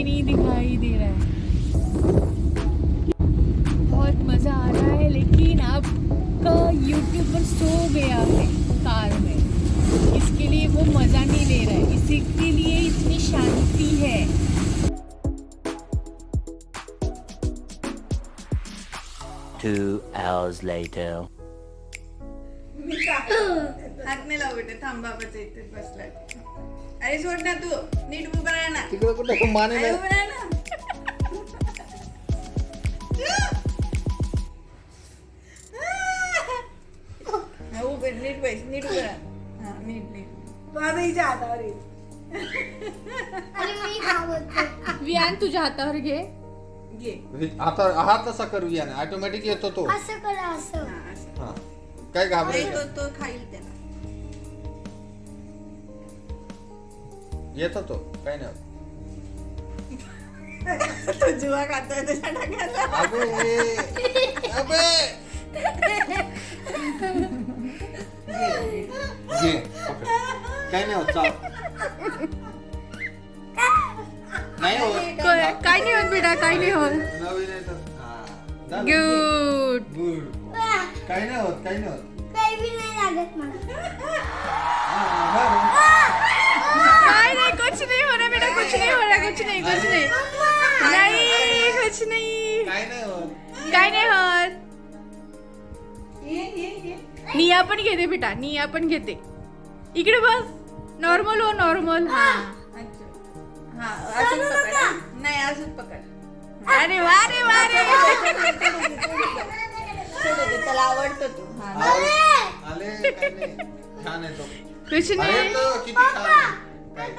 भी नहीं दिखाई दे रहा है। बहुत मजा आ रहा है, लेकिन आपका यूट्यूबर सो गया है कार में, इसके लिए वो मजा नहीं ले रहा है, इसी के लिए इतनी शांति है। Two hours later. हात नाही लावू बेटा, थांब बाबाच्या इथे बसलाय. अरे सोड ना तू, नीट उभं राहा ना. तिकडे कुठे माने अरे नाही. उभं राहा ना. हा, उभे नीट बैस, नीट उभं राहा. हा, नीट नीट. तू आता हिच्या हातावर ये. विहान तुझ्या हातावर घे. घे. आता हा तसा करूया ना, ऑटोमॅटिक येतो तो. असं करा असं. हा, असं. हा काय घाबरायचं. तो खाईल त्याला. येतो तो, काय नाही. तो जुवा खातोय त्याच्या टाकायला. अबे अबे घे पकड. काय नाही होत, चाल. नाही होत. काय नाही होत बेटा, काय नाही होत. नवीन येतात. हा, झालं. गुड. गुड. काय नाही होत, काय नाही होत. काही बी नाही लागत मला. हा, बरं. काय नाही, कुछ नहीं हो रहा बेटा, कुछ नहीं हो रहा, कुछ नहीं, कुछ नहीं, नहीं कुछ नहीं, काय नाही होत. काय नाही होत. ये. निया पण घेते बेटा, निया पण घेते. इकडे बस, नॉर्मल हो, नॉर्मल. हा, अच्छा. हा, असंच पकड. नाही, असंच पकड. अरे वा रे वा रे. त्याला आवडतो तू. हा. आले काय नाही. छान आहे तो. कुछ अरे नहीं. तो किती छान आहे. काय?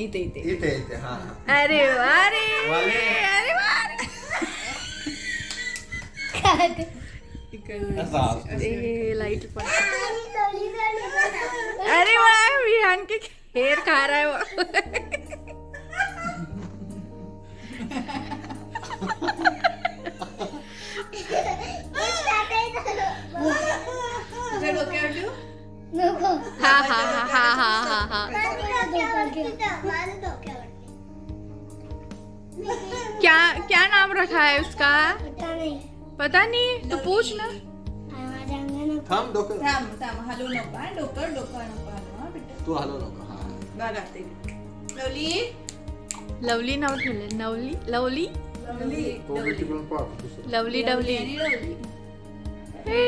इथे इथे. इथे इथे. हा हा. अरे वा रे, वाले. अरे वा रे. असा असतो. ए, लाइट पण. अरे वाह, विहान के हेर खा रहा है वो. तुझ्या डोक्यावर ठेवू? नको. हा हा हा हा हा हा हा. क्या क्या नाम रखा है उसका? पता नहीं, तो पूछ ना. थांब डोकं. थांब थांब, हलवू नको हा. डोकं नको हलवू हा बेटा. तू हलव नको. हा. बघा ते. लवली. लवली नाव ठेवले. Lovely lovely lovely. तो मी तिकडून पाहतो दुसरं. लवली डवली. आणि लवली. हे.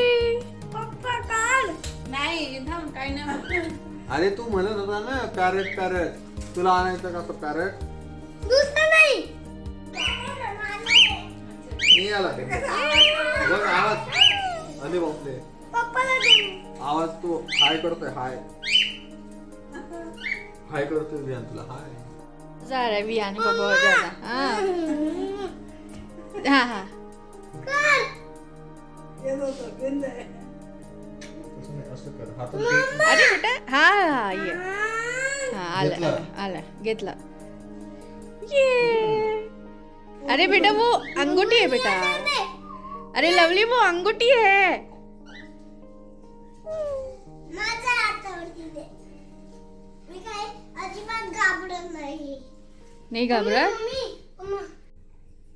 पप्पा काढ. नाही, थांब, काय नाही होत. अरे तू म्हणत होता ना पॅरेट पॅरेट, तुला आणायचं का तो पॅरेट? दुसरं नाही. मी आला ते. बघ आवाज. अरे बापरे. पप्पाला दे. आवाज तो हाय करतोय. हाय हाय करतोय विहान तुला. हाय. जा रहा है विहान को बहुत ज्यादा. हाँ हाँ हाँ. येत होतं, घेऊन जाय. तसं नाही, असं कर. हातात घे. अरे बेटा, हाँ हाँ ये. हाँ आला घेतला. आला घेतला. ये. अरे बेटा वो अंगूठी है बेटा. अरे लवली वो अंगूठी है. माझ्या हातावरती दे. मी काय अजिबात घाबरत नाही. नहीं घबरा. मम्मी,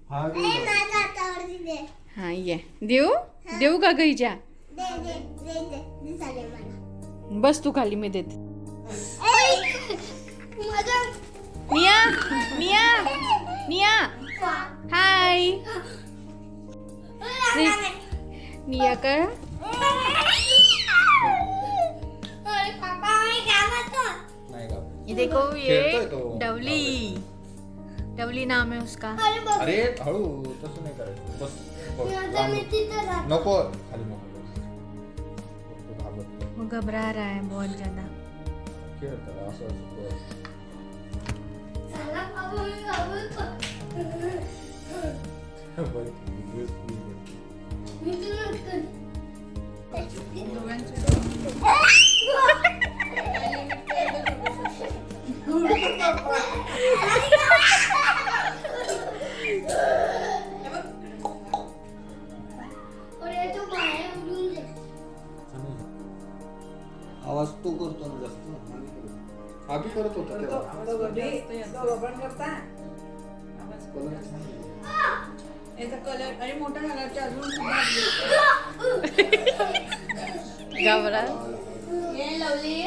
हा ए, घे. माझ्या हातावरती दे. हाँ ये देऊ देऊ का गईजा. दे चालेल मला. बस तू खाली मी देते. माझा निया निया निया हाय. निया का अरे पापा मी घाबरतो. नाही का? ये देखो ये खेळतोय तो. डवली. डवली नाम है उसका. अरे बघ. अरे हळू तसं नाही करायचं. बस बस. आता मी तिथं राहतो. नको खाली नको. तो घाबरतो. वो घबरा रहा है बहुत ज्यादा. खेळ त्याला असं असं कर. चला बाबा मी घाबरतो. बरं. मी तुला कर. अरे तू बाहेर उडून दे. आवाज तो करतो ना जास्त. आम्ही याचा कलर आणि मोठा झाला अजून घाबरा ये लवली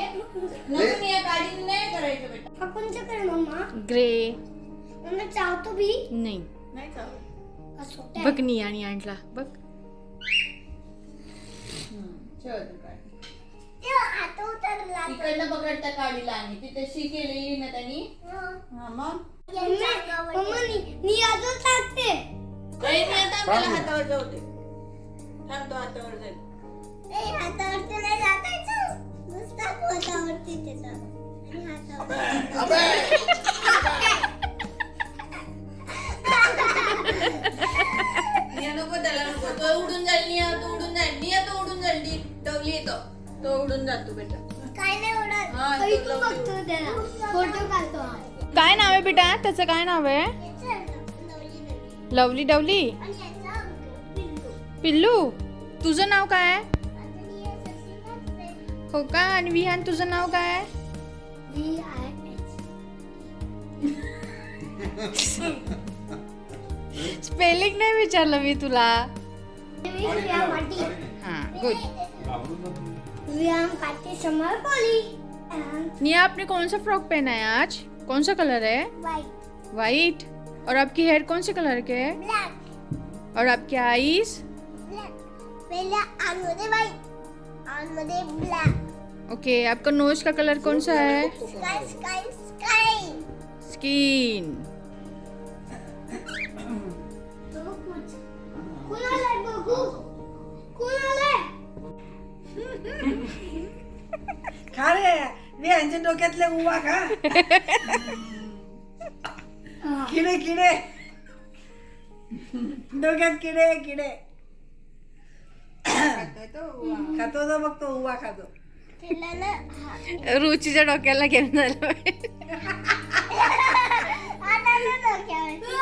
नको या गाडी नाही करायचं बेटा. हा कोणचा कर मम्मा ग्रे मम्मा चावतो भी नाही नाही चालत. हा छोटा आहे. बघ नी आणि आणला बघ ठेव तू काय. ते आता उतरला तिकडनं पकडता काढीला आणि ती तशी केलेली ना त्यांनी. हा मग मम्मा नी अजून टाकते काही नाही आता मला हातावर जाऊ दे. थांब तो हातावर जाईल. ए हातावरती नाही टाकायचं नुसता पोटावरती त्याचा आणि हातावर निया नको त्याला नको. तो उडून जाईल निया तो उडून जाईल निया तो उडून जाईल ती डवली येतो तो उडून जातो बेटा. काय नाही उडत हा, तरी तो तू लवली बघतो त्याला फोटो काढतो काय नाव आहे बेटा त्याचं काय नाव आहे लवली डवली आणि याचा पिल्लू पिल्लू तुझं नाव काय आहे आता नी ससिंगाच हो का आणि विहान तुझं नाव काय आहे स्पेलिंग नाही विचारलं मी तुला हा गुड व्यायाम पाटी समर बोली निया आपने कौन सा फ्रॉक पहना है आज कौन सा कलर है वाइट वाइट और आपकी हेयर कौन से कलर के है ब्लॅक और आपके आईज ब्लॅक पहिल्या आतमध्ये वाइट आतमध्ये ब्लॅक ओके आपका नोज का कलर कौन सा है स्काय स्काय स्काय स्किन कुणाला बघू कुणाला खा रे मी यांच्या डोक्यातले उभा खा. किडे किडे डोक्यात किडे किडे खातो तो बघ तो उभा खातो. त्याला ना रुचीच्या डोक्याला घेऊन झालं आता ना डोक्यावरती.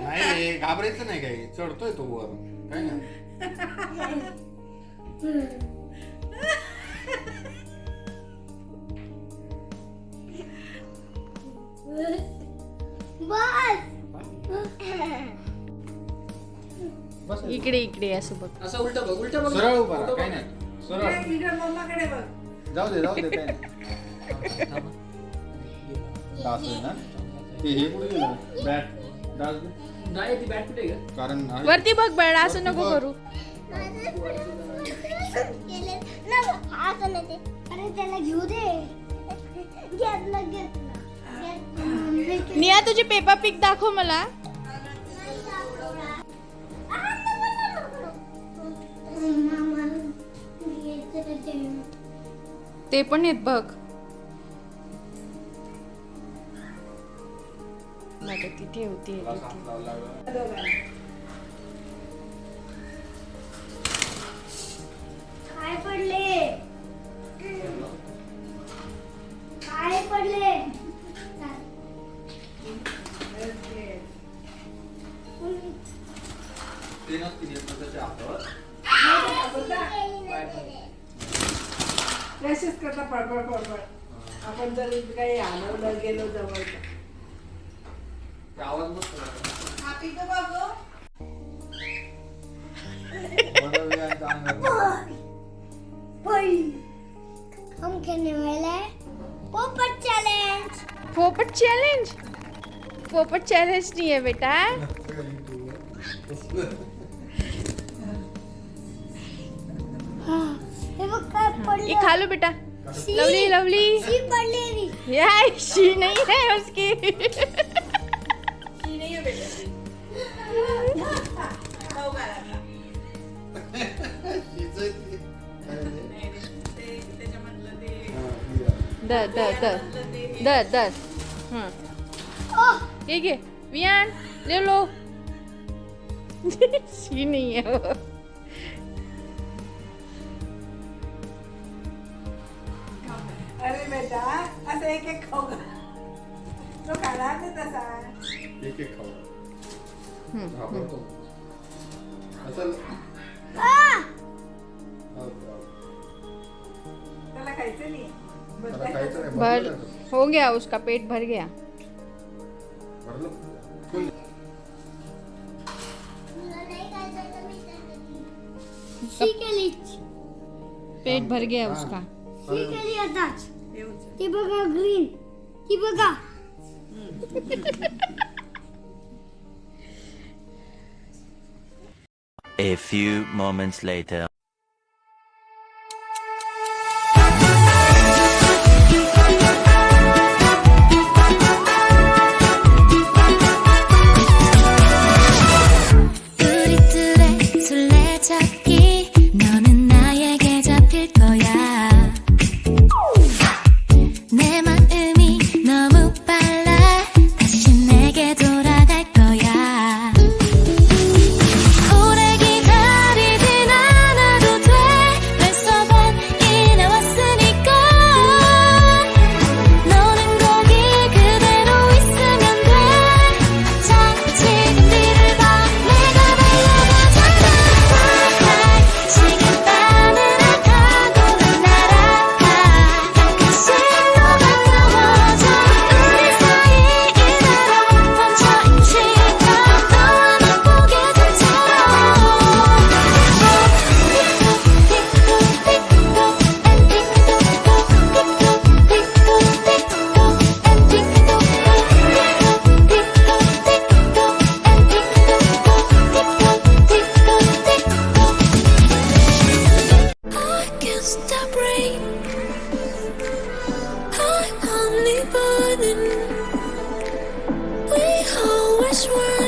नाही घाबरायचं नाही काही चढतोय तो वर काय नाही. बस इकडे इकडे असं बघ असं उलट बघ उलट बघ सरळ उभा राहा, काय नाही सरळ मम्माकडे बघ. जाऊ दे काय नाही. डास आहे ना ते हे कुठे गेलं बॅट डास दे. नाही ती बॅट कुठे आहे का? कारण आहे. वरती बघ बेड असं नको करू अरे त्याला घेऊ दे घेतलं घेतलं निया तुझी पेपा पिक दाखव मला ते पण येत बघ नाही ती ठेवते काय पडले काय पडले ते नसतील येत ना त्याच्या हातावर. तसेच करता पडपड पडपड. आपण जर काही हलवलं गेलो जवळ ते आवाज मस्त करतात. बनवली आणि अंगावर. हम खेलने वाले हैं पोपट चैलेंज पोपट चैलेंज पोपट चैलेंज नहीं है बेटा हे बघ काय ये पडलं खा लो बेटा लवली लवली शी पडलेली यार शी नहीं है उसकी हिचं ते- काय ते? दर दर दर दर दर हाँ ये घे वियान ले लो शी नहीं है वो अरे बेटा असं एक एक खाऊ घाल. तो खाणार नाही तसा. एक एक खाऊ. घाबरतो. असं त्याला खायचं नाही त्याला खायचं नाही, भर भरलं नाही. हो गया, उसका पेट भर गया. भरलं? फुल. तुला नाही खायचं तर मी देते. शी केलीच. पेट भर गया उसका. शी केली आताच. ती बघा ग्रीन. ती बघा. A few moments later. 우리 둘의 술래잡기 너는 나에게 잡힐 거야 내 마음이 너무 빨라 다시 내게 돌아갈 거야 오래 기다리진 않아도 돼 벌써 밤이 나왔으니까 너는 거기 그대로 있으면 돼자 지금 뒤를 봐 내가 달려가잖아 시간 바늘을 타고 난 날아가 가끔씩 너가 나와줘 우리 사이 이대로 멈춰있는 시간 너와 나 I can't stop rain. I'm only burning. We always were.